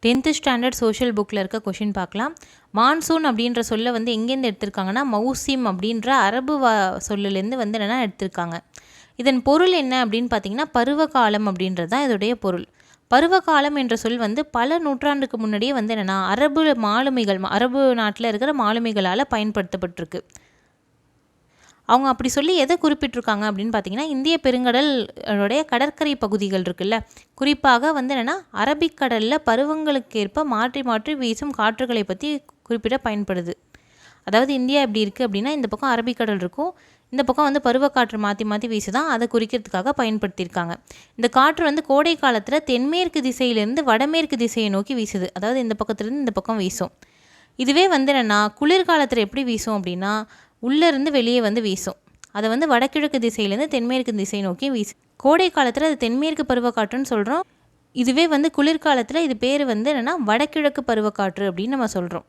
10th standard social புக்கில் இருக்க question பார்க்கலாம். மான்சூன் அப்படின்ற சொல்ல வந்து எங்கேருந்து எடுத்திருக்காங்கன்னா மௌசிம் அப்படின்ற அரபு சொல்லிலேருந்து வந்து என்னென்னா எடுத்திருக்காங்க. இதன் பொருள் என்ன அப்படின்னு பார்த்தீங்கன்னா பருவகாலம் அப்படின்றது தான் இதோடைய பொருள். பருவகாலம் என்ற சொல் வந்து பல நூற்றாண்டுக்கு முன்னாடியே வந்து என்னென்னா அரபு நாட்டில் இருக்கிற மாலுமிகளால் பயன்படுத்தப்பட்டிருக்கு. அவங்க அப்படி சொல்லி எதை குறிப்பிட்டிருக்காங்க அப்படின்னு பார்த்தீங்கன்னா இந்திய பெருங்கடலுடைய கடற்கரை பகுதிகள் இருக்குல்ல, குறிப்பாக வந்து என்னென்னா அரபிக்கடலில் பருவங்களுக்கு ஏற்ப மாற்றி மாற்றி வீசும் காற்றுகளை பற்றி குறிப்பிட பயன்படுது. அதாவது இந்தியா எப்படி இருக்குது அப்படின்னா இந்த பக்கம் அரபிக்கடல் இருக்கும், இந்த பக்கம் வந்து பருவக்காற்று மாற்றி மாற்றி வீசுதான், அதை குறிக்கிறதுக்காக பயன்படுத்தியிருக்காங்க. இந்த காற்று வந்து கோடை காலத்தில் தென்மேற்கு திசையிலேருந்து வடமேற்கு திசையை நோக்கி வீசுது. அதாவது இந்த பக்கத்துலேருந்து இந்த பக்கம் வீசும். இதுவே வந்து என்னென்னா குளிர்காலத்தில் எப்படி வீசும் அப்படின்னா உள்ளேருந்து வெளியே வந்து வீசும். அதை வந்து வடகிழக்கு திசையிலேருந்து தென்மேற்கு திசை நோக்கி வீசும். கோடை காலத்தில் அது தென்மேற்கு பருவக்காற்றுன்னு சொல்கிறோம். இதுவே வந்து குளிர்காலத்தில் இது பேர் வந்து என்னென்னா வடகிழக்கு பருவக்காற்று அப்படின்னு நம்ம சொல்கிறோம்.